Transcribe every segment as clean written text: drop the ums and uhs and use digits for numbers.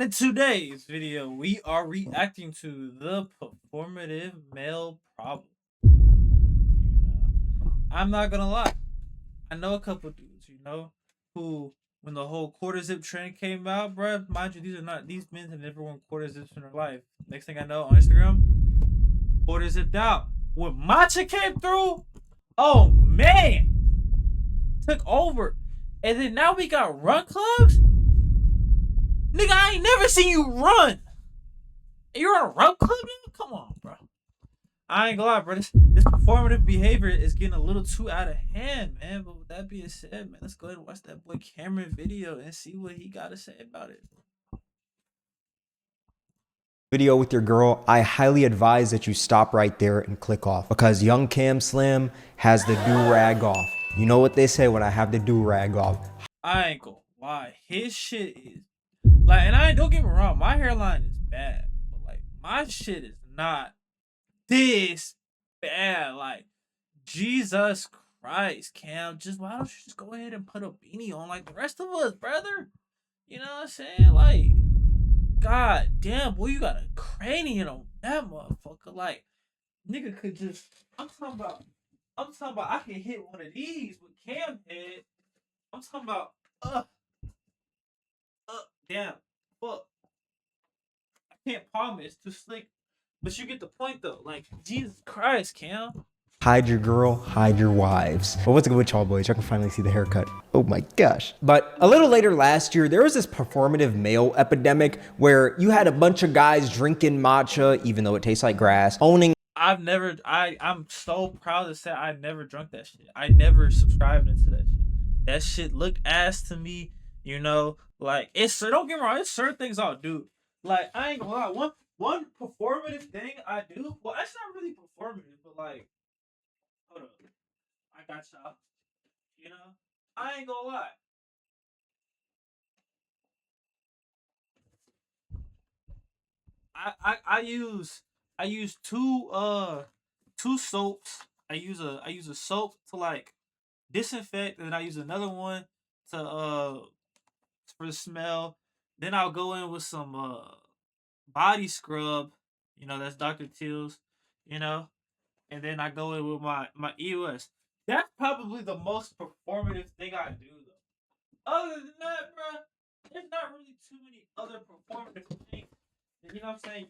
And in today's video, we are reacting to the performative male problem. I'm not gonna lie. I know a couple dudes, who when the whole quarter zip trend came out, bruh, mind you, these men have never worn quarter zips in their life. Next thing I know on Instagram, quarter zipped out. When Matcha came through, oh man, took over. And then now we got run clubs. Nigga, I ain't never seen you run. You're on a run club, man? Come on, bro. I ain't gonna lie, bro. This performative behavior is getting a little too out of hand, man. But with that being said, man, let's go ahead and watch that boy Cameron video and see what he got to say about it. Video with your girl, I highly advise that you stop right there and click off, because young Cam Slim has the do-rag off. You know what they say when I have the do-rag off. I ain't gonna lie. His shit is like, and don't get me wrong, my hairline is bad, but like my shit is not this bad. Like, Jesus Christ, Cam, why don't you just go ahead and put a beanie on like the rest of us, brother? You know what I'm saying? Like, god damn, boy, you got a cranium on that motherfucker. Like, nigga could just, I'm talking about I can hit one of these with Cam head. I'm talking about damn, fuck. I can't palm it, it's too slick. But you get the point though. Like, Jesus Christ, Cam. Hide your girl, hide your wives. But what's good with y'all boys? I can finally see the haircut. Oh my gosh. But a little later last year, there was this performative male epidemic where you had a bunch of guys drinking matcha, even though it tastes like grass, owning. I'm so proud to say I never drunk that shit. I never subscribed into that shit. That shit looked ass to me, like, don't get me wrong, it's certain things I'll do. Like, I ain't gonna lie, one performative thing I do, well, it's not really performative, but like, hold up, I got y'all, I ain't gonna lie. I use two soaps. I use a soap to like disinfect, and then I use another one to for the smell. Then I'll go in with some body scrub, that's Dr. Teal's, and then I go in with my EOS. That's probably the most performative thing I do though. Other than that, bro, there's not really too many other performative things. You know what I'm saying?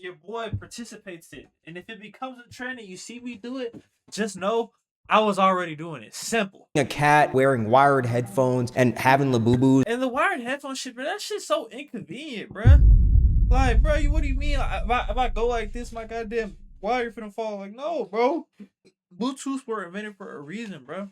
Your boy participates in. And if it becomes a trend and you see me do it, just know I was already doing it. Simple. A cat wearing wired headphones and having Labubu. And the wired headphone shit, bro, that shit's so inconvenient, bro. Like, bro, what do you mean? If I go like this, my goddamn wire finna fall. Like, no, bro. Bluetooth were invented for a reason, bro.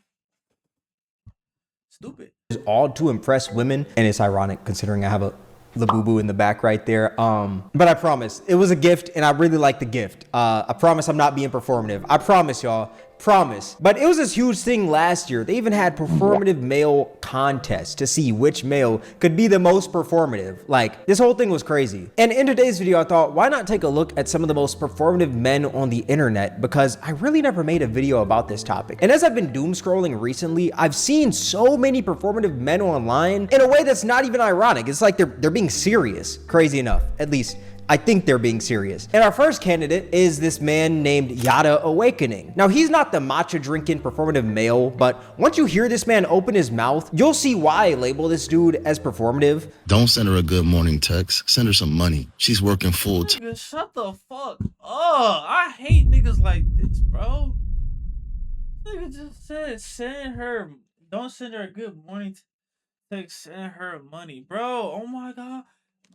Stupid. It's all to impress women, and it's ironic considering I have a Labubu in the back right there. But I promise it was a gift, and I really like the gift. I promise I'm not being performative. I promise y'all. Promise. But it was this huge thing last year. They even had performative male contests to see which male could be the most performative. Like, this whole thing was crazy. And in today's video, I thought, why not take a look at some of the most performative men on the internet? Because I really never made a video about this topic. And as I've been doom scrolling recently, I've seen so many performative men online in a way that's not even ironic. It's like they're being serious. Crazy enough, at least I think they're being serious. And our first candidate is this man named Yada Awakening. Now, he's not the matcha drinking performative male, but once you hear this man open his mouth, you'll see why I label this dude as performative. Don't send her a good morning text. Send her some money. She's working full time. Nigga, shut the fuck up. I hate niggas like this, bro. Nigga just said don't send her a good morning text, send her money. Bro, oh my god.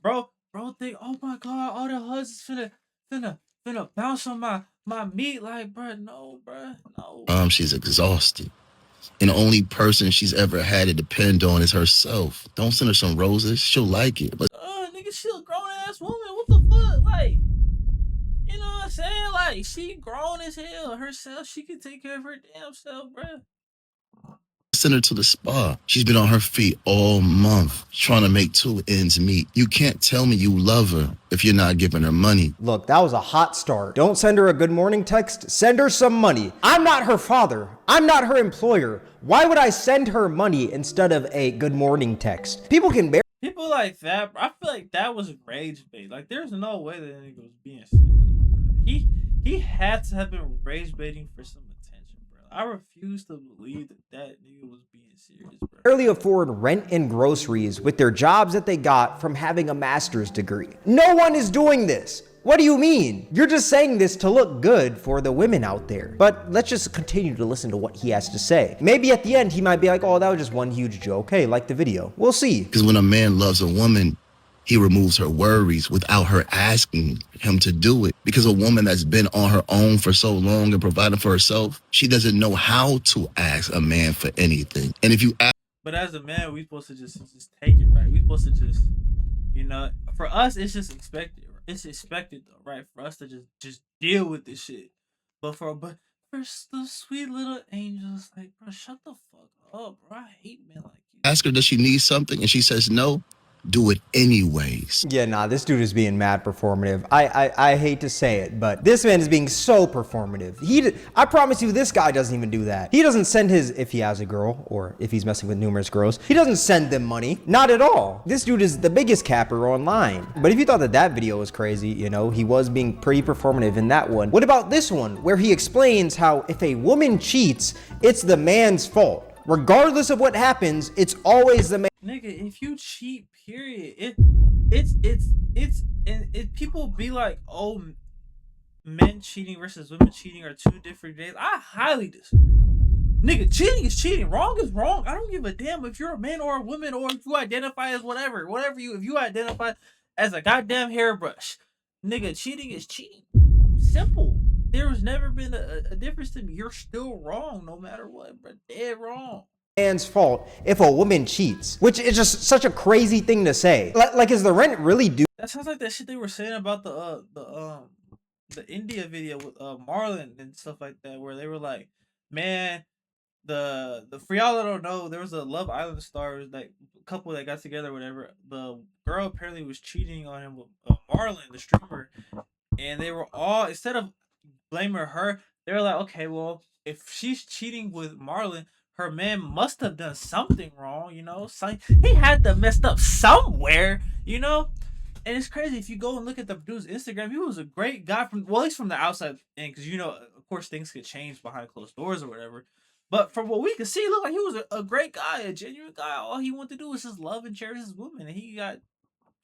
Bro, think, oh my god, all the husbands finna bounce on my meat. Like, bro, no, bro, no. She's exhausted. And the only person she's ever had to depend on is herself. Don't send her some roses. She'll like it. But nigga, she a grown ass woman. What the fuck? Like, you know what I'm saying? Like, she grown as hell herself. She can take care of her damn self, bro. send her to the spa. She's been on her feet all month trying to make 2 ends meet. You can't tell me you love her if you're not giving her money. Look, that was a hot start. Don't send her a good morning text. Send her some money. I'm not her father. I'm not her employer. Why would I send her money instead of a good morning text? People can People like that, I feel like that was rage bait. Like, there's no way that nigga was being serious, bro. He had to have been rage baiting for some attention, bro. I refuse to believe that that nigga was being serious, bro. Barely afford rent and groceries with their jobs that they got from having a master's degree. No one is doing this. What do you mean? You're just saying this to look good for the women out there. But let's just continue to listen to what he has to say. Maybe at the end he might be like, oh, that was just one huge joke. Hey, like the video. We'll see. Because when a man loves a woman, he removes her worries without her asking him to do it. Because a woman that's been on her own for so long and providing for herself, she doesn't know how to ask a man for anything. And if you ask, But as a man, we supposed to just take it, right? We supposed to just, for us, it's just expected. It's expected though, right? For us to just deal with this shit. But for the sweet little angels, like, bro, shut the fuck up, bro. I hate men like you. ask her, does she need something? And she says no, do it anyways. Yeah, nah, this dude is being mad performative. I hate to say it, but this man is being so performative. I promise you, this guy doesn't even do that. He doesn't send his, if he has a girl, or if he's messing with numerous girls, he doesn't send them money. Not at all. This dude is the biggest capper online. But if you thought that that video was crazy, he was being pretty performative in that one. What about this one, where he explains how if a woman cheats, it's the man's fault. Regardless of what happens, it's always the man. Nigga, if you cheat, period, and people be like, oh, men cheating versus women cheating are two different days. I highly disagree. Nigga, cheating is cheating. Wrong is wrong. I don't give a damn if you're a man or a woman, or if you identify as whatever if you identify as a goddamn hairbrush. Nigga, cheating is cheating. Simple. There's never been a difference to me. You're still wrong no matter what, bro. Dead wrong. Man's fault if a woman cheats, which is just such a crazy thing to say. Like, is the rent really due? That sounds like that shit they were saying about the India video with Marlon and stuff like that, where they were like, man, the for y'all that don't know, there was a Love Island star, like couple that got together, whatever. The girl apparently was cheating on him with Marlon, the streamer, and they were all, instead of blaming her, they were like, okay, well, if she's cheating with Marlon, her man must have done something wrong, So he had to messed up somewhere, And it's crazy if you go and look at the dude's Instagram. He was a great guy at least from the outside in, because of course things could change behind closed doors or whatever. But from what we could see, it looked like he was a great guy, a genuine guy. All he wanted to do was just love and cherish his woman, and he got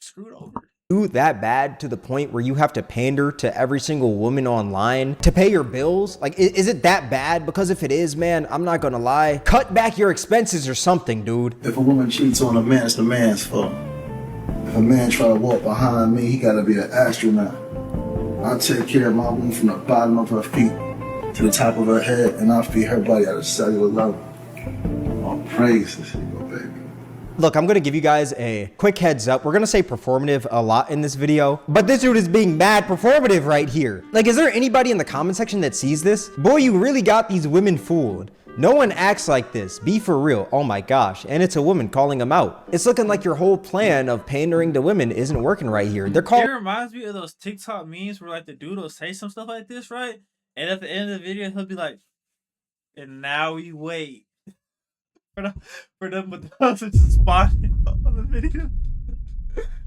screwed over. That bad to the point where you have to pander to every single woman online to pay your bills? Like, is it that bad? Because if it is, man, I'm not gonna lie, cut back your expenses or something, dude. If a woman cheats on a man, it's the man's fault. If a man try to walk behind me, he gotta be an astronaut. I take care of my woman from the bottom of her feet to the top of her head, and I feed her body at a cellular level. All praises, here you go, baby. Look, I'm gonna give you guys a quick heads up. We're gonna say performative a lot in this video, but this dude is being mad performative right here. Like, is there anybody in the comment section that sees this? Boy, you really got these women fooled. No one acts like this. Be for real. Oh my gosh. And it's a woman calling them out. It's looking like your whole plan of pandering to women isn't working right here. They're calling. It reminds me of those TikTok memes where like the dude will say some stuff like this, right? And at the end of the video, he'll be like, and now we wait for them with those just spawning on the video.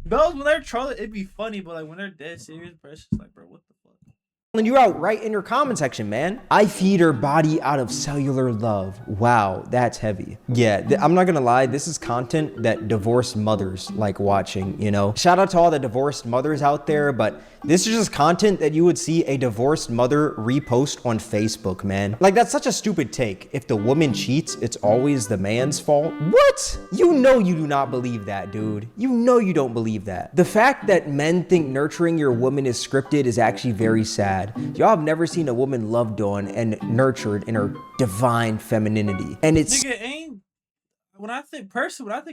Those, when they're trolling, it'd be funny, but like when they're dead serious, bro, it's just like, bro, what the fuck? You out right in your comment section, man. I feed her body out of cellular love. Wow, that's heavy. Yeah, I'm not gonna lie, this is content that divorced mothers like watching, Shout out to all the divorced mothers out there, but this is just content that you would see a divorced mother repost on Facebook, man. Like, that's such a stupid take. If the woman cheats, it's always the man's fault. What? You do not believe that, dude. You don't believe that. The fact that men think nurturing your woman is scripted is actually very sad. Y'all have never seen a woman loved on and nurtured in her divine femininity. And it's... Nigga, when I think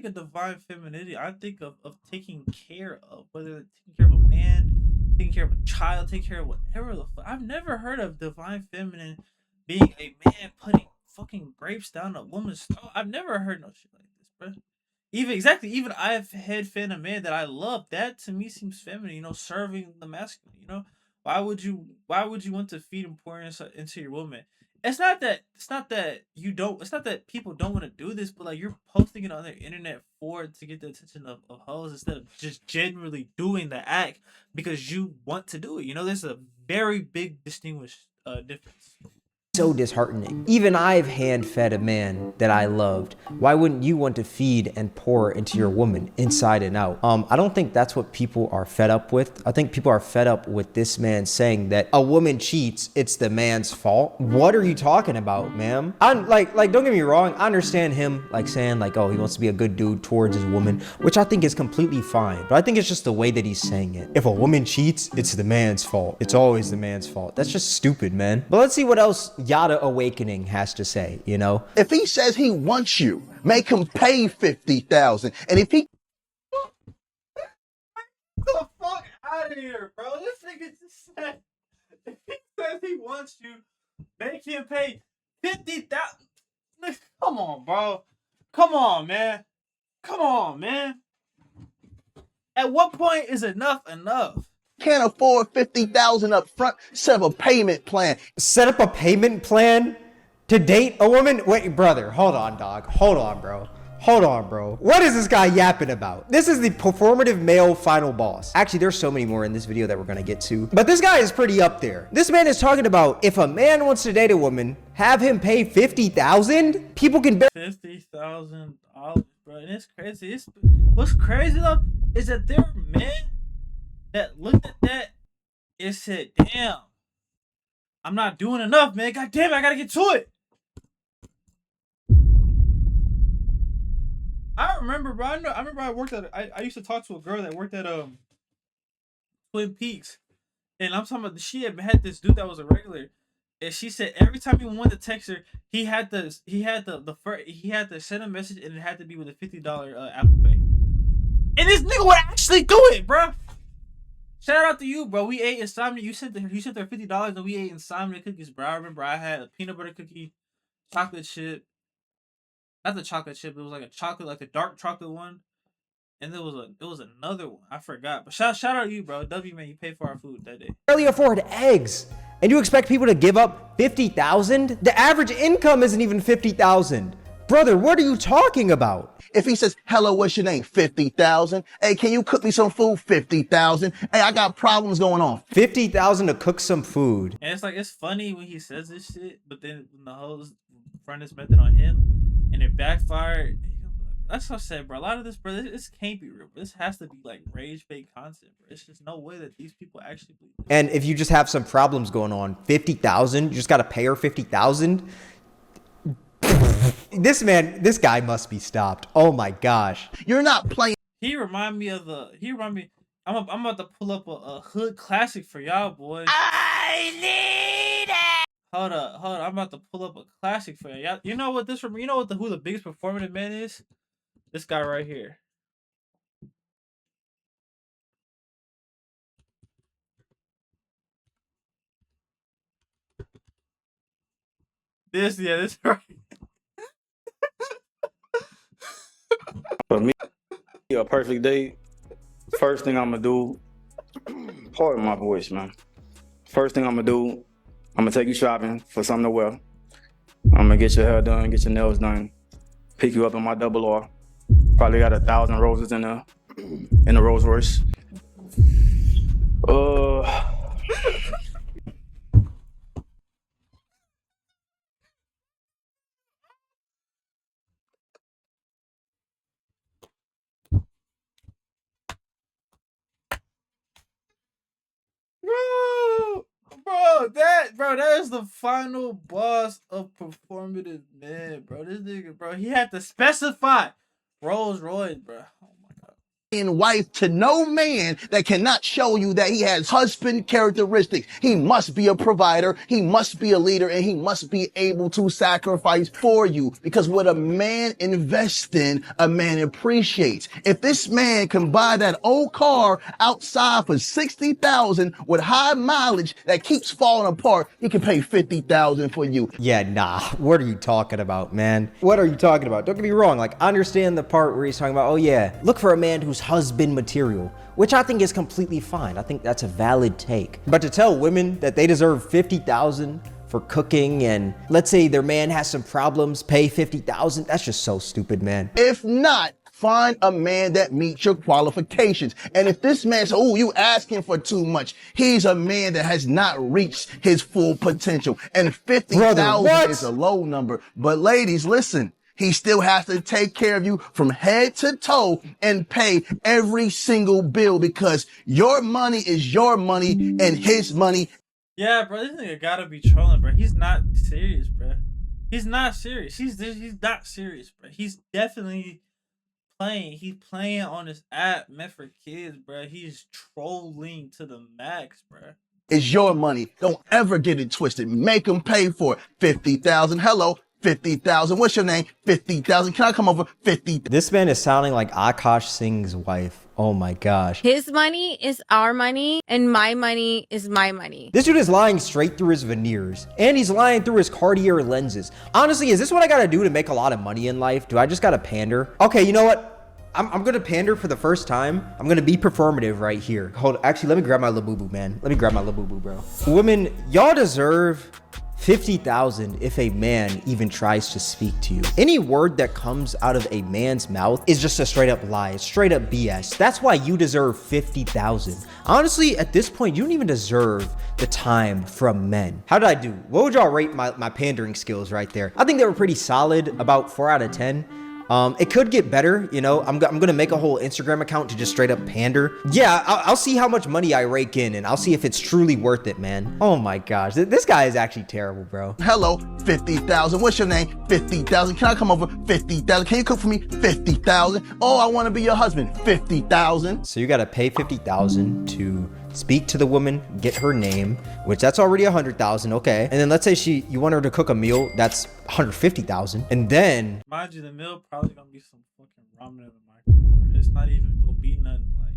of divine femininity, I think of taking care of, whether it's taking care of a man, taking care of a child, taking care of whatever the fuck. I've never heard of divine feminine being a man putting fucking grapes down a woman's throat. I've never heard no shit like this, bro. Even I've head fed a man that I love. That to me seems feminine, serving the masculine, Why would you want to feed and pour into your woman? it's not that people don't want to do this, but like you're posting it on the internet for to get the attention of hoes instead of just genuinely doing the act because you want to do it. You know, there's a very big distinguished difference. So disheartening. Even I've hand-fed a man that I loved. Why wouldn't you want to feed and pour into your woman inside and out? I don't think that's what people are fed up with. I think people are fed up with this man saying that a woman cheats, it's the man's fault. What are you talking about, ma'am? I'm like don't get me wrong. I understand him like saying like, oh, he wants to be a good dude towards his woman, which I think is completely fine. But I think it's just the way that he's saying it. If a woman cheats, it's the man's fault. It's always the man's fault. That's just stupid, man. But let's see what else Yada Awakening has to say, you know? If he says he wants you, make him pay $50,000. And if he Get the fuck out of here, bro. This nigga just said if he says he wants you, make him pay 50,000. Come on, bro. Come on, man. Come on, man. At what point is enough enough? can't afford $50,000 up front, set up a payment plan. Set up a payment plan to date a woman? Wait, brother, hold on, dog. Hold on, bro. Hold on, bro. What is this guy yapping about? This is the performative male final boss. Actually, there's so many more in this video that we're gonna get to. But this guy is pretty up there. This man is talking about if a man wants to date a woman, have him pay $50,000? People can bear $50,000, bro. And it's crazy. What's crazy though is that there are men that looked at that and said, damn, I'm not doing enough, man. God damn it, I gotta get to it. I remember, bro. I remember I worked at. I used to talk to a girl that worked at Twin Peaks, and I'm talking about she had this dude that was a regular, and she said every time he wanted to text her, he had to send a message, and it had to be with a $50 Apple Pay. And this nigga would actually do it, bro. Shout out to you, bro. We ate insomnia. You sent her $50, and we ate insomnia cookies, bro. I remember I had a peanut butter cookie, chocolate chip. Not the chocolate chip. It was like a chocolate, like the dark chocolate one, and there was another one. I forgot. But shout out to you, bro. W, man, you paid for our food that day. barely afford eggs, and you expect people to give up $50,000? The average income isn't even $50,000. Brother, what are you talking about? If he says, hello, what's your name? 50,000. Hey, can you cook me some food? 50,000. Hey, I got problems going on. 50,000 to cook some food. And it's like it's funny when he says this shit, but then when the hoes run this method on him and it backfired. That's what I said, bro. A lot of this, bro, this can't be real. This has to be like rage bait content, bro. It's just no way that these people actually believe this. And if you just have some problems going on, 50,000, you just got to pay her 50,000. This guy must be stopped. Oh my gosh. You're not playing. He remind me. I'm about to pull up a hood classic for y'all, boys. I need it. Hold up. I'm about to pull up a classic for y'all. You know what who the biggest performative man is? This guy right here. This right. For me, a perfect day, first thing I'm gonna do, pardon my voice, man. First thing I'm gonna do, I'm gonna take you shopping for something to wear. I'm gonna get your hair done, get your nails done, pick you up in my double R. Probably got 1,000 roses in the Rolls Royce. That is the final boss of performative man, bro. This nigga, bro, he had to specify Rolls Royce, bro. Oh my god. Wife to no man that cannot show you that he has husband characteristics. He must be a provider, he must be a leader, and he must be able to sacrifice for you. Because what a man invests in, a man appreciates. If this man can buy that old car outside for $60,000 with high mileage that keeps falling apart, he can pay $50,000 for you. Yeah, nah. What are you talking about, man? What are you talking about? Don't get me wrong. Like, I understand the part where he's talking about, oh yeah, look for a man who's husband material, which I think is completely fine. I think that's a valid take. But to tell women that they deserve $50,000 for cooking, and let's say their man has some problems, pay 50,000. That's just so stupid, man. If not, find a man that meets your qualifications. And if this man says, oh, you asking for too much, he's a man that has not reached his full potential. And 50,000 is a low number. But ladies, listen, he still has to take care of you from head to toe and pay every single bill, because your money is your money and his money. Yeah, bro, this nigga gotta be trolling, bro. He's not serious, bro. He's not serious. He's not serious, bro. He's definitely playing. He's playing on this app meant for kids, bro. He's trolling to the max, bro. It's your money. Don't ever get it twisted. Make him pay for it. 50,000. Hello. 50,000. What's your name? 50,000. Can I come over? 50. This man is sounding like Akash Singh's wife. Oh my gosh. His money is our money, and my money is my money. This dude is lying straight through his veneers, and he's lying through his Cartier lenses. Honestly, is this what I gotta do to make a lot of money in life? Do I just gotta pander? Okay, you know what? I'm gonna pander for the first time. I'm gonna be performative right here. Actually, let me grab my Labubu, man. Let me grab my Labubu, bro. Women, y'all deserve 50,000 if a man even tries to speak to you. Any word that comes out of a man's mouth is just a straight up lie. It's straight up BS. That's why you deserve 50,000. Honestly, at this point, you don't even deserve the time from men. How did I do? What would y'all rate my pandering skills right there? I think they were pretty solid, about 4 out of 10. It could get better, you know. I'm gonna make a whole Instagram account to just straight up pander. Yeah, I'll see how much money I rake in, and I'll see if it's truly worth it, man. Oh my gosh, this guy is actually terrible, bro. Hello, 50,000. What's your name? 50,000. Can I come over? 50,000. Can you cook for me? 50,000. Oh, I want to be your husband. 50,000. So you gotta pay 50,000 to speak to the woman, get her name, which that's already 100,000. Okay, and then let's say you want her to cook a meal, that's 150,000, and then mind you, the meal probably gonna be some fucking ramen in the microwave, bro. It's not even gonna be nothing like,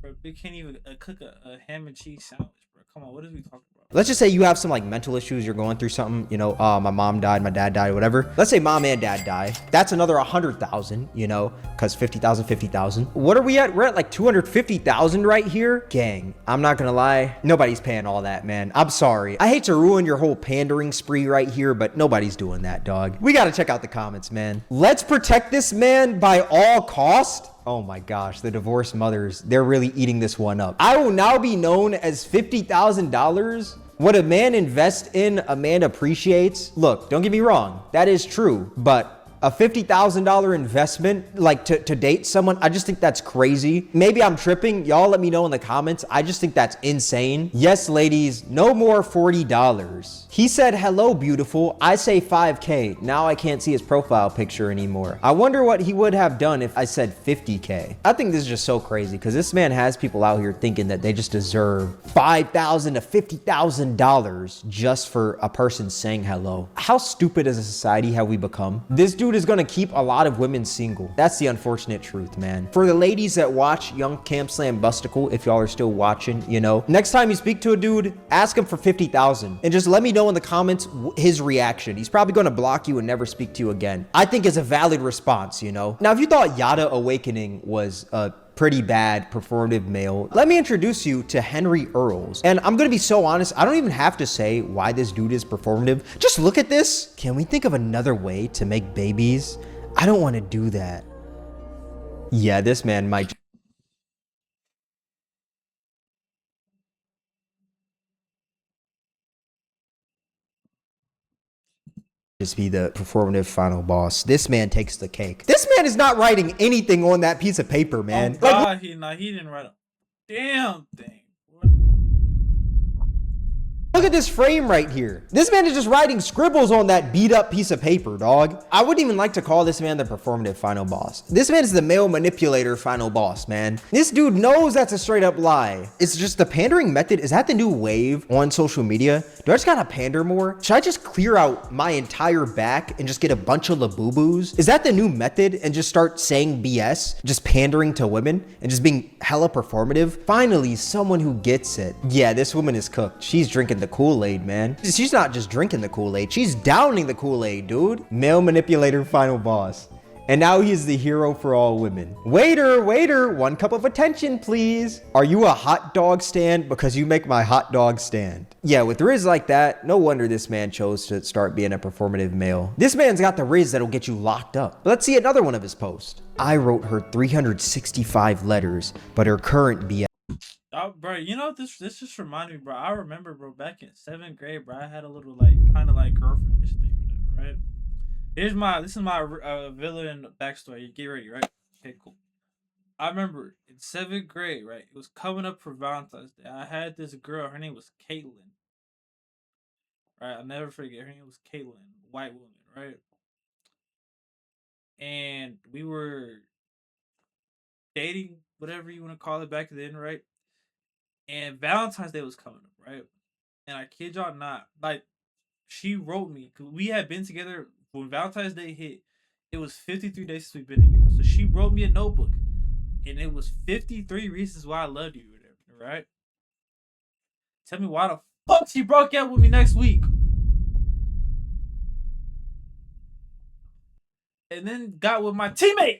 bro. They can't even cook a ham and cheese sandwich, bro. Come on, what is we talking about? let's just say you have some like mental issues, you're going through something, you know, my mom died, my dad died, whatever. Let's say mom and dad die. That's another 100,000, you know, because 50,000, 50,000. What are we at? We're at like 250,000 right here. Gang, I'm not gonna lie, nobody's paying all that, man. I'm sorry. I hate to ruin your whole pandering spree right here, but nobody's doing that, dog. We gotta check out the comments, man. Let's protect this man by all cost. Oh my gosh, the divorced mothers, they're really eating this one up. I will now be known as $50,000. What a man invests in, a man appreciates. Look, don't get me wrong, that is true, but a $50,000 investment, like to date someone, I just think that's crazy. Maybe I'm tripping. Y'all let me know in the comments. I just think that's insane. Yes, ladies, no more $40. He said, hello, beautiful. I say 5K. Now I can't see his profile picture anymore. I wonder what he would have done if I said 50K. I think this is just so crazy because this man has people out here thinking that they just deserve $5,000 to $50,000 just for a person saying hello. How stupid as a society have we become? This dude is gonna keep a lot of women single. That's the unfortunate truth, man. For the ladies that watch Young Camp Slam Busticle, if y'all are still watching, you know, next time you speak to a dude, ask him for 50,000 and just let me know in the comments his reaction. He's probably gonna block you and never speak to you again. I think it's a valid response, you know. Now, if you thought Yada Awakening was a pretty bad performative male, let me introduce you to Henry Earls. And I'm gonna be so honest, I don't even have to say why this dude is performative. Just look at this. Can we think of another way to make babies? I don't want to do that. Yeah, this man might just be the performative final boss. This man takes the cake. This man is not writing anything on that piece of paper, man. Oh God, he didn't write a damn thing. Look at this frame right here. This man is just writing scribbles on that beat up piece of paper, dog. I wouldn't even like to call this man the performative final boss. This man is the male manipulator final boss, man. This dude knows that's a straight up lie. It's just the pandering method. Is that the new wave on social media? Do I just gotta pander more? Should I just clear out my entire back and just get a bunch of labubus? Is that the new method and just start saying BS? Just pandering to women and just being hella performative? Finally, someone who gets it. Yeah, this woman is cooked. She's drinking the Kool-Aid, man. She's not just drinking the Kool-Aid, she's downing the Kool-Aid, dude. Male manipulator final boss. And now he is the hero for all women. Waiter, waiter, 1 cup of attention, please. Are you a hot dog stand? Because you make my hot dog stand. Yeah, with Riz like that, no wonder this man chose to start being a performative male. This man's got the Riz that'll get you locked up. Let's see another one of his posts. I wrote her 365 letters, but her current BF. Oh, bro, you know this just reminded me, bro. I remember, bro, back in 7th grade, bro, I had a little like kind of like girlfriend-ish thing, whatever, right? This is my villain backstory. Get ready, right? Okay, cool. I remember in 7th grade, right? It was coming up for Valentine's Day. I had this girl. Her name was Caitlin. Right? I'll never forget. Her name was Caitlin, white woman, right? And we were dating, whatever you want to call it back then, right? And Valentine's Day was coming up, right? And I kid y'all not, like, she wrote me, because we had been together when Valentine's Day hit. It was 53 days since we've been together. So she wrote me a notebook, and it was 53 reasons why I loved you, whatever, right? Tell me why the fuck she broke up with me next week. And then got with my teammate.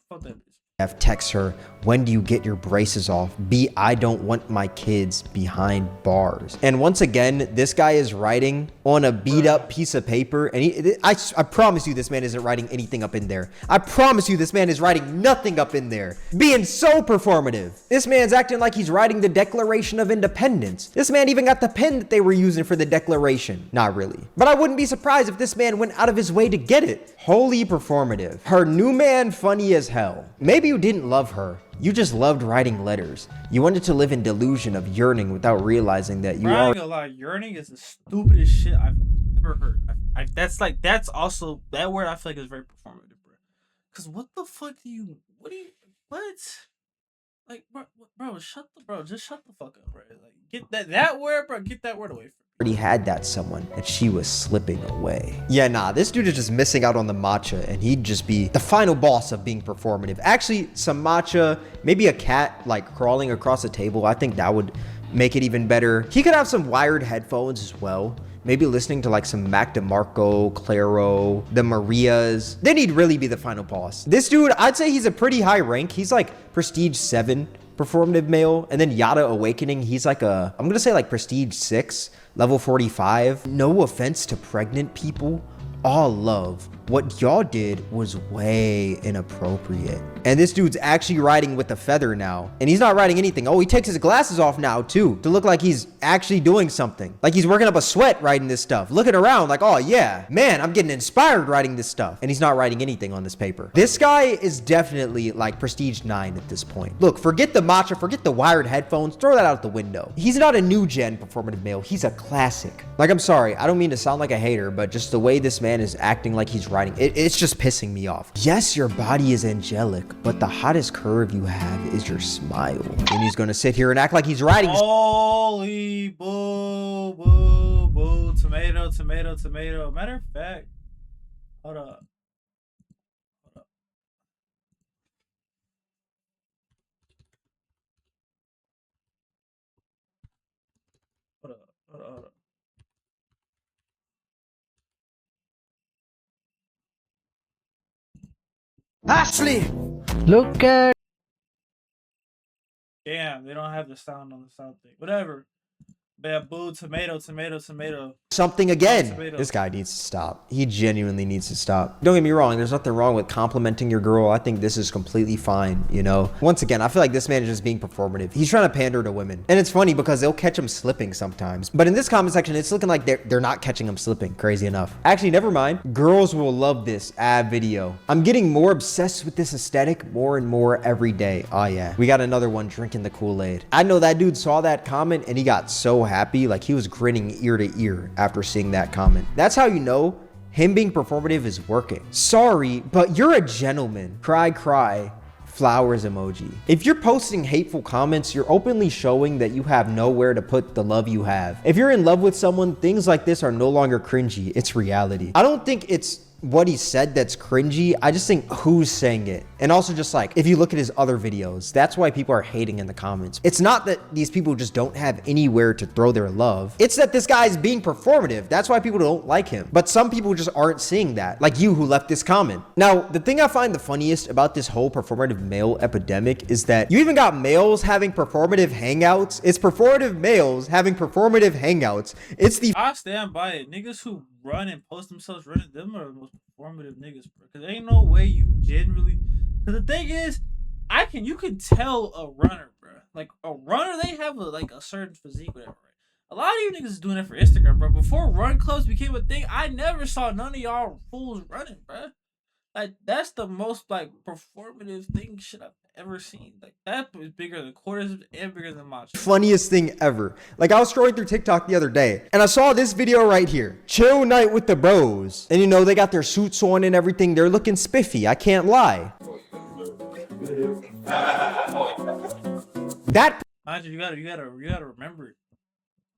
Fuck that bitch. Text her, when do you get your braces off? B, I don't want my kids behind bars. And once again, this guy is writing on a beat up piece of paper. And I promise you this man isn't writing anything up in there. I promise you this man is writing nothing up in there. Being so performative. This man's acting like he's writing the Declaration of Independence. This man even got the pen that they were using for the Declaration. Not really. But I wouldn't be surprised if this man went out of his way to get it. Holy performative. Her new man funny as hell. Maybe you didn't love her. You just loved writing letters. You wanted to live in delusion of yearning without realizing that you I are. ain't gonna lie, yearning is the stupidest shit I've ever heard. That's also that word I feel like is very performative, bro. Cause what the fuck what? Like, bro, just shut the fuck up, bro. Like, get that word, bro. Get that word away from me. Already had that someone and she was slipping away. Yeah, nah, this dude is just missing out on the matcha and he'd just be the final boss of being performative. Actually, some matcha, maybe a cat like crawling across a table. I think that would make it even better. He could have some wired headphones as well. Maybe listening to like some Mac DeMarco, Claro, the Marias. Then he'd really be the final boss. This dude, I'd say he's a pretty high rank. He's like prestige 7 performative male. And then Yada Awakening, he's like I'm gonna say like prestige 6, level 45. No offense to pregnant people. All love. What y'all did was way inappropriate. And this dude's actually riding with a feather now. And he's not riding anything. Oh, he takes his glasses off now too, to look like he's actually doing something. Like he's working up a sweat writing this stuff. Looking around like, oh yeah, man, I'm getting inspired writing this stuff. And he's not writing anything on this paper. This guy is definitely like prestige 9 at this point. Look, forget the matcha, forget the wired headphones, throw that out the window. He's not a new gen performative male. He's a classic. Like, I'm sorry, I don't mean to sound like a hater, but just the way this man is acting like he's writing, it's just pissing me off. Yes, your body is angelic, but the hottest curve you have is your smile. And he's gonna sit here and act like he's writing. Holy boo, boo, boo, tomato, tomato, tomato. Matter of fact, hold up. Hold up. Ashley! Look at. Damn, they don't have the sound on the sound thing. Whatever. Bamboo, tomato, tomato, tomato. Something again. Tomato. This guy needs to stop. He genuinely needs to stop. Don't get me wrong. There's nothing wrong with complimenting your girl. I think this is completely fine, you know? Once again, I feel like this man is just being performative. He's trying to pander to women. And it's funny because they'll catch him slipping sometimes. But in this comment section, it's looking like they're not catching him slipping. Crazy enough. Actually, never mind. Girls will love this ab video. I'm getting more obsessed with this aesthetic more and more every day. Oh yeah. We got another one drinking the Kool-Aid. I know that dude saw that comment and he got so happy. Like he was grinning ear to ear after seeing that comment. That's how you know him being performative is working. Sorry, but you're a gentleman. Cry, cry. Flowers emoji. If you're posting hateful comments, you're openly showing that you have nowhere to put the love you have. If you're in love with someone, things like this are no longer cringy. It's reality. I don't think it's what he said that's cringy. I just think who's saying it. And also just like, if you look at his other videos, that's why people are hating in the comments. It's not that these people just don't have anywhere to throw their love. It's that this guy is being performative. That's why people don't like him. But some people just aren't seeing that, like you who left this comment. Now, the thing I find the funniest about this whole performative male epidemic is that you even got males having performative hangouts. It's performative males having performative hangouts. It's the I stand by it. Niggas who run and post themselves running, them are the most performative niggas, bro. Cause ain't no way you generally. Cause the thing is, you can tell a runner, bro. Like a runner, they have a certain physique, whatever. Right? A lot of you niggas is doing it for Instagram, bro. Before run clubs became a thing, I never saw none of y'all fools running, bro. Like that's the most like performative thing shit I've ever seen. Like that is bigger than quarters and bigger than matcha. Funniest thing ever. Like I was scrolling through TikTok the other day and I saw this video right here. Chill night with the bros. And you know, they got their suits on and everything. They're looking spiffy. I can't lie. That Mind you gotta remember,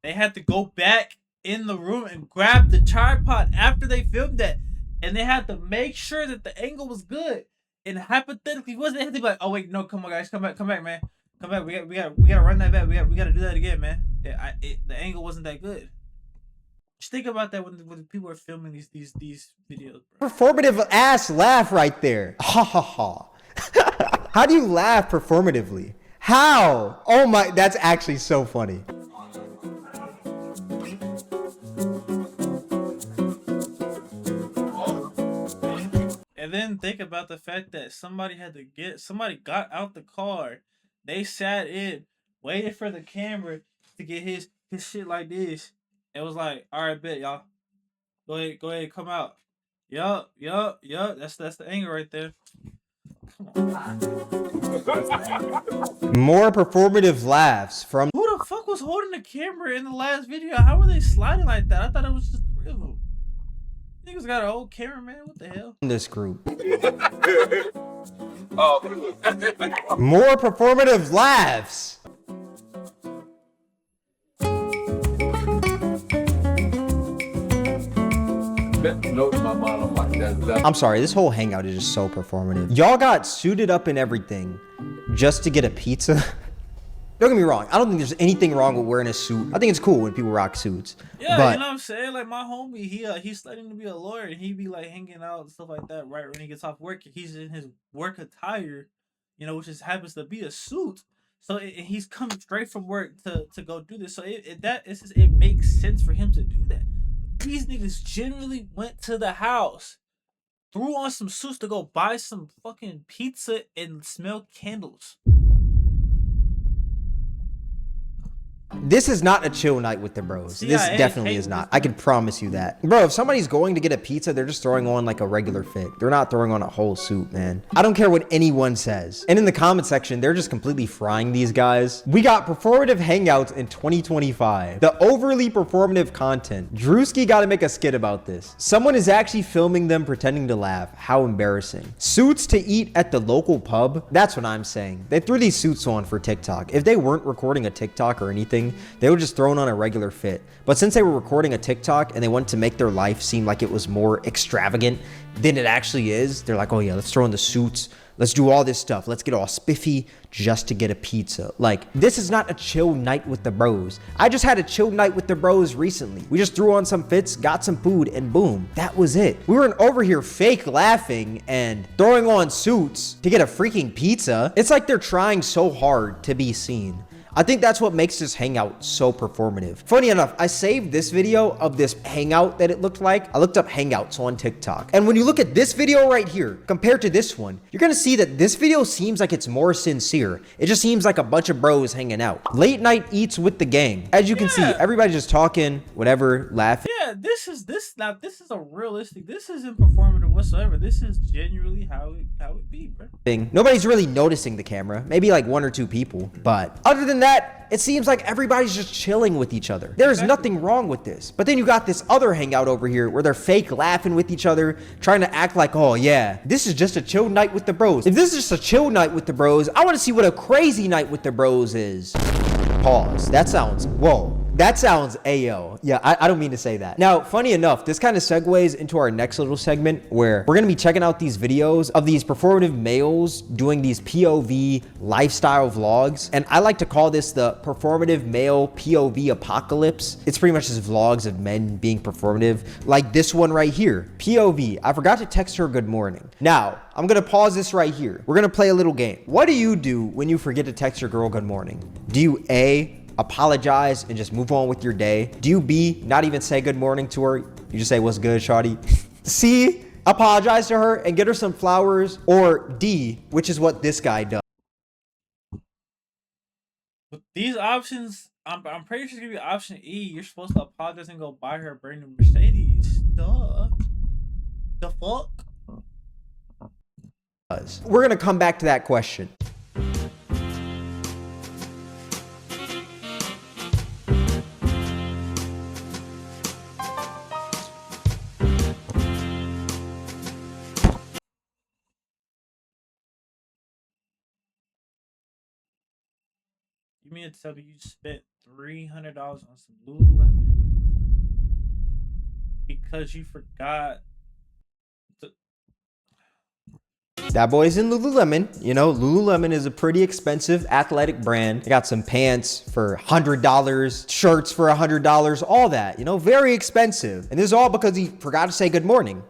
they had to go back in the room and grab the tripod after they filmed that. And they had to make sure that the angle was good. And hypothetically, wasn't they had to be like, oh wait, no, come on guys, come back, man, come back. We gotta run that back. We gotta do that again, man. Yeah, the angle wasn't that good. Just think about that when people are filming these videos, bro. performative ass laugh right there. Ha ha ha. How do you laugh performatively? How? Oh my, that's actually so funny. And then think about the fact that somebody got out the car, they sat in, waited for the camera to get his shit like this. It was like, all right, bet y'all, go ahead, come out. Yup. That's the angle right there. Come on. More performative laughs from Who the fuck was holding the camera in the last video? How were they sliding like that? I thought it was just 3 of them. Niggas got an old cameraman. What the hell? this group. More performative laughs. I'm sorry, this whole hangout is just so performative. Y'all got suited up and everything just to get a pizza. Don't get me wrong, I don't think there's anything wrong with wearing a suit. I think it's cool when people rock suits. Yeah, but you know what I'm saying? Like my homie, he's studying to be a lawyer and he be like hanging out and stuff like that, right? When he gets off work, he's in his work attire, you know, which just happens to be a suit. So he's coming straight from work to go do this. So it makes sense for him to do that. These niggas generally went to the house, threw on some suits to go buy some fucking pizza and smell candles. this is not a chill night with the bros. This definitely is not. I can promise you that. Bro, if somebody's going to get a pizza, they're just throwing on like a regular fit. They're not throwing on a whole suit, man. I don't care what anyone says. And in the comment section, they're just completely frying these guys. We got performative hangouts in 2025. The overly performative content. Drewski got to make a skit about this. Someone is actually filming them pretending to laugh. How embarrassing. Suits to eat at the local pub. That's what I'm saying. They threw these suits on for TikTok. If they weren't recording a TikTok or anything, they were just throwing on a regular fit. But since they were recording a TikTok and they wanted to make their life seem like it was more extravagant than it actually is, they're like, oh yeah, let's throw in the suits. Let's do all this stuff. Let's get all spiffy just to get a pizza. Like, this is not a chill night with the bros. I just had a chill night with the bros recently. We just threw on some fits, got some food, and boom, that was it. We weren't over here fake laughing and throwing on suits to get a freaking pizza. It's like they're trying so hard to be seen. I think that's what makes this hangout so performative. Funny enough, I saved this video of this hangout that it looked like. I looked up hangouts on TikTok. And when you look at this video right here, compared to this one, you're gonna see that this video seems like it's more sincere. It just seems like a bunch of bros hanging out. Late night eats with the gang. As you can see, everybody's just talking, whatever, laughing. Yeah, this is a realistic, this isn't performative whatsoever. This is genuinely how it be, bro. Nobody's really noticing the camera. Maybe like 1 or 2 people. But other than that, it seems like everybody's just chilling with each other. There is nothing wrong with this. But then you got this other hangout over here where they're fake laughing with each other, trying to act like, oh yeah, this is just a chill night with the bros. If this is just a chill night with the bros, I want to see what a crazy night with the bros is. Pause. That sounds, whoa. That sounds AO. Yeah, I don't mean to say that. Now, funny enough, this kind of segues into our next little segment where we're gonna be checking out these videos of these performative males doing these POV lifestyle vlogs. And I like to call this the performative male POV apocalypse. It's pretty much just vlogs of men being performative, like this one right here. POV, I forgot to text her good morning. Now, I'm gonna pause this right here. We're gonna play a little game. What do you do when you forget to text your girl good morning? Do you A, apologize and just move on with your day? Do you B, not even say good morning to her? You just say, what's good, shawty? C, apologize to her and get her some flowers? Or D, which is what this guy does. With these options, I'm pretty sure it's gonna be option E. You're supposed to apologize and go buy her a brand new Mercedes. Duh. The fuck? We're gonna come back to that question. You mean to tell me you spent $300 on some Lululemon because you forgot to... That boy's in Lululemon. You know, Lululemon is a pretty expensive athletic brand. They got some pants for $100, shirts for $100, all that, you know, very expensive. And this is all because he forgot to say good morning.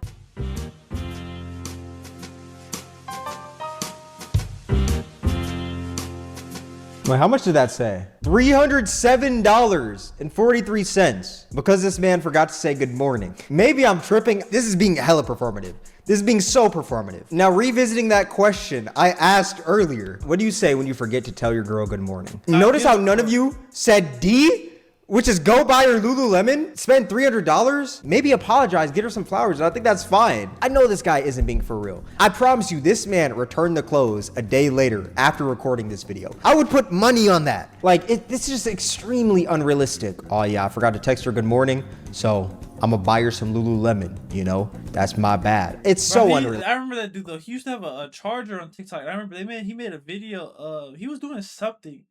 Wait, how much did that say? $307.43 because this man forgot to say good morning. Maybe I'm tripping. This is being hella performative. This is being so performative. Now, revisiting that question I asked earlier, what do you say when you forget to tell your girl good morning? Notice how none of you said D, which is go buy her Lululemon, spend $300, maybe apologize, get her some flowers. I think that's fine. I know this guy isn't being for real. I promise you, this man returned the clothes a day later after recording this video. I would put money on that. Like, this is just extremely unrealistic. Oh yeah, I forgot to text her good morning, so I'm gonna buy her some Lululemon, you know? That's my bad. It's so unrealistic. I remember that dude though. He used to have a charger on TikTok. I remember he made a video of, he was doing something,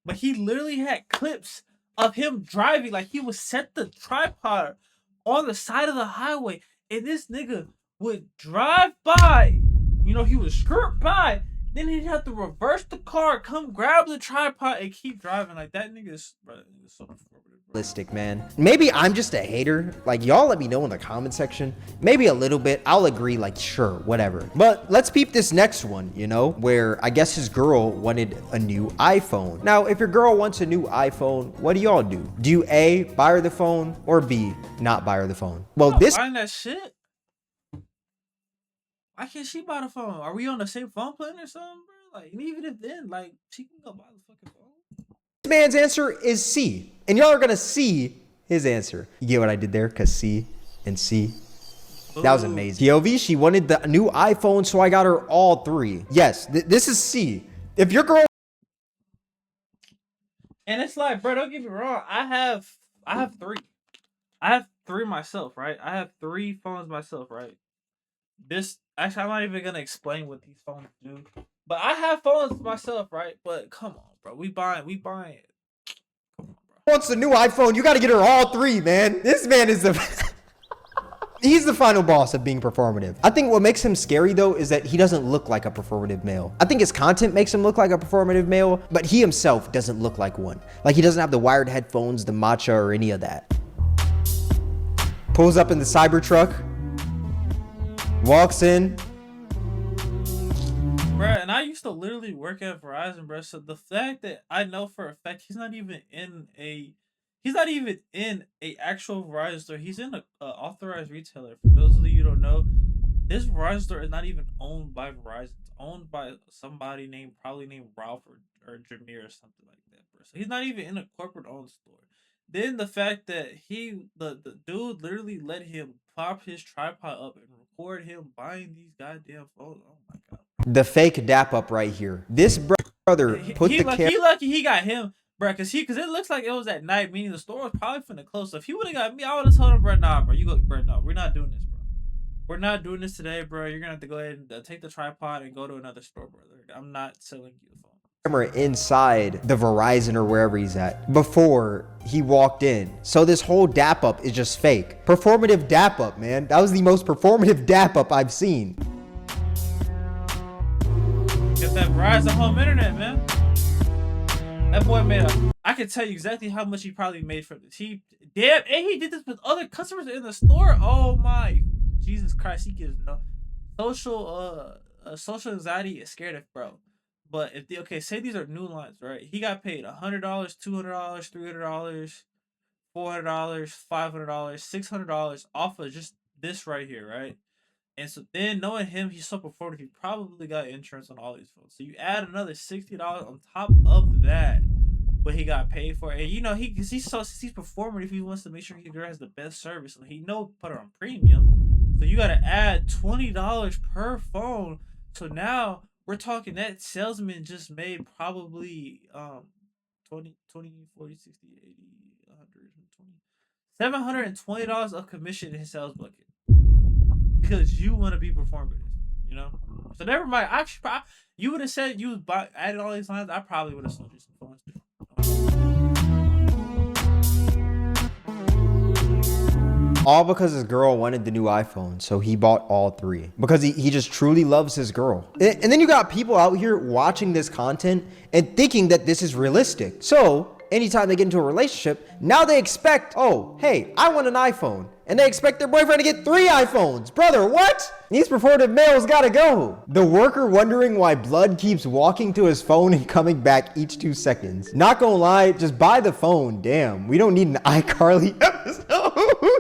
but he literally had clips of him driving, like he would set the tripod on the side of the highway, and this nigga would drive by. You know, he would skirt by, then he'd have to reverse the car, come grab the tripod, and keep driving. Like that nigga's, bro, so realistic, man. Maybe I'm just a hater. Like, y'all let me know in the comment section. Maybe a little bit. I'll agree, like, sure, whatever. But let's peep this next one, you know, where I guess his girl wanted a new iPhone. Now, if your girl wants a new iPhone, what do y'all do? Do you A, buy her the phone, or B, not buy her the phone? Well, this buying that shit. Why can't she buy the phone? Are we on the same phone plan or something, bro? Like, even if then, like, she can go buy the fucking phone. This man's answer is C, and y'all are gonna see his answer. You get what I did there? Cause C and C. That was amazing. POV, she wanted the new iPhone, so I got her all three. Yes, this is C. If your girl... And it's like, bro, don't get me wrong. I have three. I have three myself, right? I have three phones myself, right? Actually, I'm not even gonna explain what these phones do. But I have phones myself, right? But come on, bro. We buying it. Come on, bro. Wants the new iPhone, you gotta get her all three, man. This man is the... He's the final boss of being performative. I think what makes him scary though is that he doesn't look like a performative male. I think his content makes him look like a performative male, but he himself doesn't look like one. Like, he doesn't have the wired headphones, the matcha, or any of that. Pulls up in the Cybertruck, walks in. Bruh, and I used to literally work at Verizon, bruh. So the fact that I know for a fact he's not even in a actual Verizon store. He's in a authorized retailer. For those of you who don't know, this Verizon store is not even owned by Verizon. It's owned by somebody probably named Ralph or Jameer or something like that, bro. So he's not even in a corporate owned store. Then the fact that the dude literally let him pop his tripod up and record him buying these goddamn phones. Oh my god. The fake dap up right here. This brother put he lucky he got him, bro, cause it looks like it was at night, meaning the store was probably finna close. So if he would have got me, I would have told him, bro, nah, bro, no, we're not doing this, bro. We're not doing this today, bro. You're gonna have to go ahead and take the tripod and go to another store, brother. I'm not selling you the phone. Camera inside the Verizon or wherever he's at before he walked in. So this whole dap up is just fake. Performative dap up, man. That was the most performative dap up I've seen. Get that Verizon home internet, man. That boy made I can tell you exactly how much he probably made for this. And he did this with other customers in the store. Oh my Jesus Christ, he gives no social anxiety is scared of bro. But if say these are new lines, right? He got paid $100, $200, $300, $400, $500, $600 off of just this right here, right? And so then knowing him, he's so performative, he probably got insurance on all these phones. So you add another $60 on top of that, what he got paid for. And he's performative, he wants to make sure his girl has the best service. So he put her on premium. So you gotta add $20 per phone. So now we're talking that salesman just made probably 20, 40, 60, 80, 120, $720 of commission in his sales bucket. Because you want to be performative, So never mind. You would have said you added all these lines. I probably would have sold you some phones too. All because his girl wanted the new iPhone, so he bought all three. Because he just truly loves his girl. And then you got people out here watching this content and thinking that this is realistic. So anytime they get into a relationship, now they expect, oh, hey, I want an iPhone. And they expect their boyfriend to get 3 iPhones. Brother, what? These performative males gotta go. The worker wondering why blood keeps walking to his phone and coming back each 2 seconds. Not gonna lie, just buy the phone. Damn, we don't need an iCarly episode.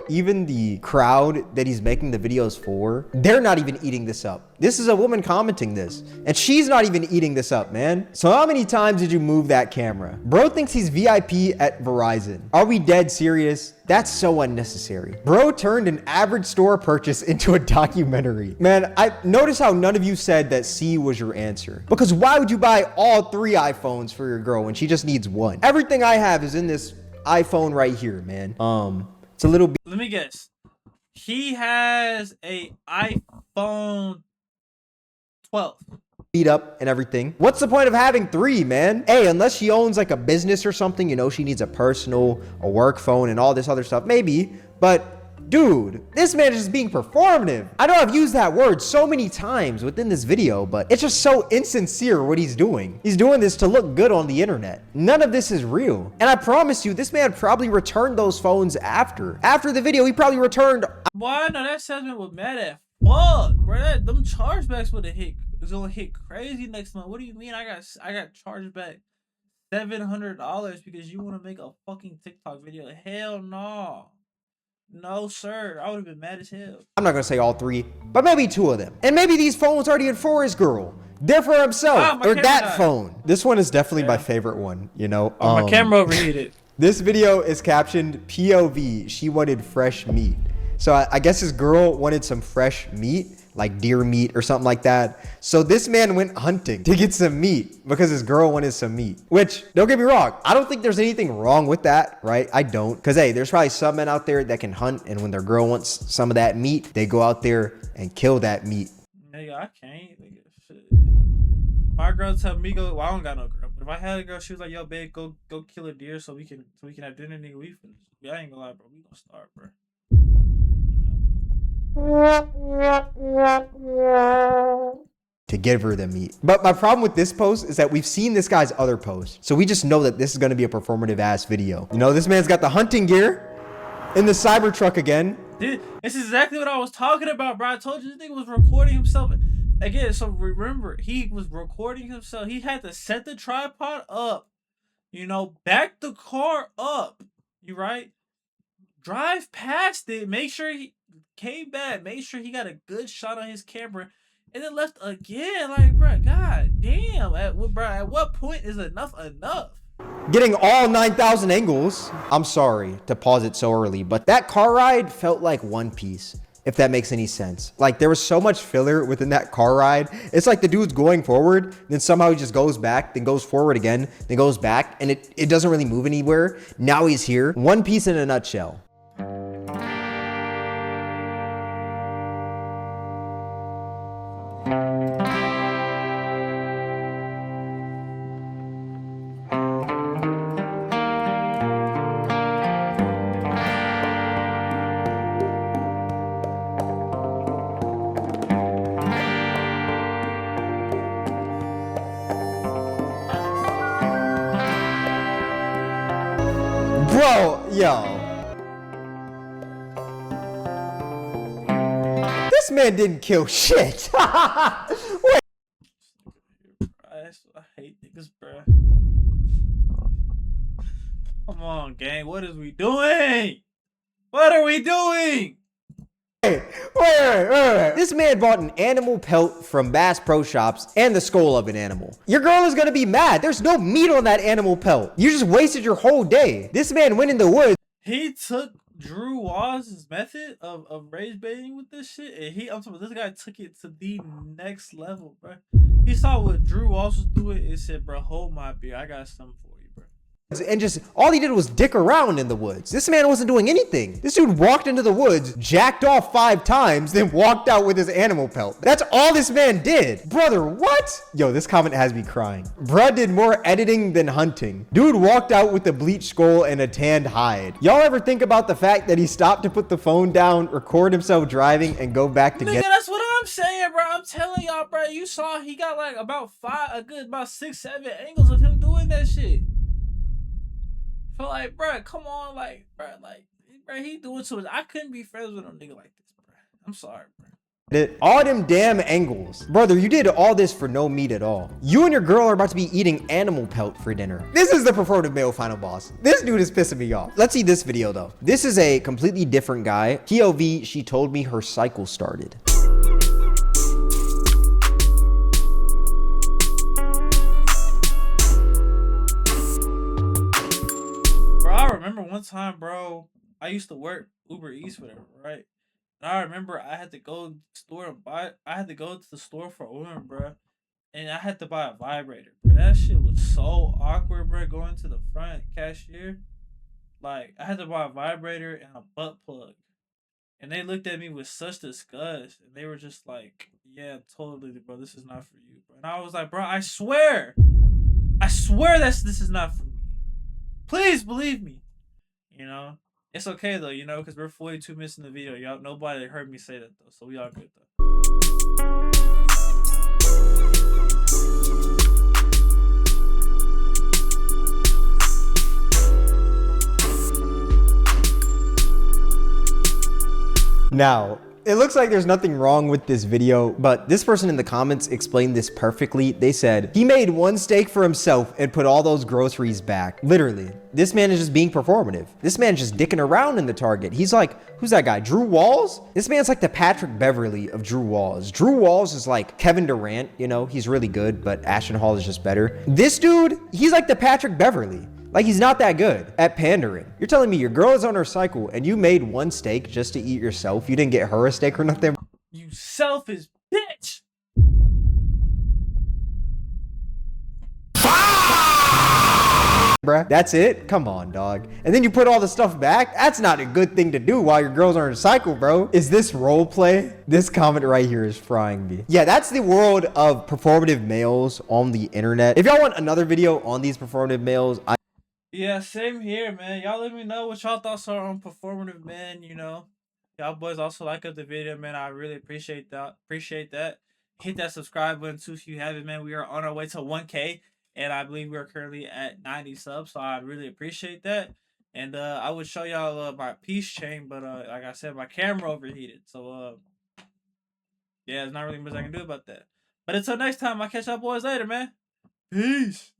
Even the crowd that he's making the videos for, they're not even eating this up. This is a woman commenting this, and she's not even eating this up, man. So how many times did you move that camera? Bro thinks he's VIP at Verizon. Are we dead serious? That's so unnecessary. Bro turned an average store purchase into a documentary. Man, I notice how none of you said that C was your answer. Because why would you buy all 3 iPhones for your girl when she just needs one? Everything I have is in this iPhone right here, man. It's a little bit. Let me guess. He has a iPhone 12. Beat up and everything. What's the point of having 3, man? Hey, unless she owns like a business or something, she needs a personal, a work phone and all this other stuff, maybe. But dude, this man is just being performative. I know I've used that word so many times within this video, but it's just so insincere what he's doing. He's doing this to look good on the internet. None of this is real. And I promise you, this man probably returned those phones after. After the video, he probably returned. Why? No, that salesman was mad at fuck, bro. Them chargebacks would have hit. It's gonna hit crazy next month. What do you mean? I got charged back $700 because you want to make a fucking TikTok video? Hell no. No, sir. I would have been mad as hell. I'm not gonna say all 3, but maybe 2 of them. And maybe these phones already had for his girl. They're for himself. Or that died. Phone. This one is definitely my favorite one, my camera overheated. This video is captioned POV. She wanted fresh meat. So I guess his girl wanted some fresh meat, like deer meat or something like that. So this man went hunting to get some meat because his girl wanted some meat. Which, don't get me wrong, I don't think there's anything wrong with that, right? I don't. Because, hey, there's probably some men out there that can hunt, and when their girl wants some of that meat, they go out there and kill that meat. Nigga, I can't. Nigga, shit. My girl tell me go. Well, I don't got no girl. But if I had a girl, she was like, "Yo, babe, go kill a deer so we can have dinner, nigga." We finished. Yeah, I ain't gonna lie, bro. We gonna start, bro. To give her the meat. But my problem with this post is that we've seen this guy's other posts. So we just know that this is going to be a performative ass video. This man's got the hunting gear in the Cybertruck again. Dude, this is exactly what I was talking about, bro. I told you this nigga was recording himself. Again, so remember, he was recording himself. He had to set the tripod up, back the car up, right? Drive past it, make sure he came back, make sure he got a good shot on his camera, and then left again. Like, bro, god damn. At what point is enough enough? Getting all 9,000 angles. I'm sorry to pause it so early, but that car ride felt like One Piece, if that makes any sense. Like, there was so much filler within that car ride. It's like the dude's going forward, then somehow he just goes back, then goes forward again, then goes back, and it doesn't really move anywhere. Now he's here. One Piece in a nutshell. Bro, yo. This man didn't kill shit. Wait. I hate niggas, bro. Come on, gang. What is we doing? What are we doing? Wait. This man bought an animal pelt from Bass Pro Shops and the skull of an animal. Your girl is gonna be mad. There's no meat on that animal pelt. You just wasted your whole day. This man went in the woods. He took Drew Wall's method of rage baiting with this shit, and I'm talking about this guy took it to the next level, bro. He saw what Drew Walls was doing and said, bro, hold my beer. I got something for you, bro. And just all he did was dick around in the woods. This man wasn't doing anything. This dude walked into the woods, jacked off 5 times, then walked out with his animal pelt. That's all this man did. Brother, what? Yo, this comment has me crying. Bruh did more editing than hunting. Dude walked out with a bleached skull and a tanned hide. Y'all ever think about the fact that he stopped to put the phone down, record himself driving, and go back to Nigga, get... that's what I'm saying, bro. I'm telling y'all, bro. You saw he got like about 6, 7 angles of him doing that shit. So like, bro, come on, like, bro, he doing so much. I couldn't be friends with a nigga like this, bro. I'm sorry, bro. All them damn angles. Brother, you did all this for no meat at all. You and your girl are about to be eating animal pelt for dinner. This is the performative male final boss. This dude is pissing me off. Let's see this video though. This is a completely different guy. POV, she told me her cycle started. I remember one time, bro, I used to work Uber Eats, whatever, right? And I remember I had to go to the store for a woman, bro, and I had to buy a vibrator, bro. That shit was so awkward, bro, going to the front cashier. Like, I had to buy a vibrator and a butt plug. And they looked at me with such disgust, and they were just like, yeah, totally, bro, this is not for you, bro. And I was like, bro, I swear this is not for me. Please believe me. You know, it's okay though, you know, because we're 42 minutes in the video. Y'all, nobody heard me say that though, so we all good though. Now, it looks like there's nothing wrong with this video, but this person in the comments explained this perfectly. They said, he made one steak for himself and put all those groceries back. Literally, this man is just being performative. This man's just dicking around in the Target. He's like, who's that guy? Drew Walls? This man's like the Patrick Beverly of Drew Walls. Drew Walls is like Kevin Durant, you know, he's really good, but Ashton Hall is just better. This dude, he's like the Patrick Beverly. Like, he's not that good at pandering. You're telling me your girl is on her cycle and you made one steak just to eat yourself? You didn't get her a steak or nothing? You selfish bitch! Bruh, that's it? Come on, dog. And then you put all the stuff back? That's not a good thing to do while your girl's on her cycle, bro. Is this role play? This comment right here is frying me. Yeah, that's the world of performative males on the internet. If y'all want another video on these performative males, Yeah, same here, man. Y'all let me know what y'all thoughts are on performative men, you know. Y'all boys also like up the video, man. I really appreciate that. Hit that subscribe button too if you haven't, man. We are on our way to 1K, and I believe we are currently at 90 subs, so I really appreciate that. And I would show y'all my peace chain, but like I said, my camera overheated. So yeah, there's not really much I can do about that. But until next time, I'll catch y'all boys later, man. Peace.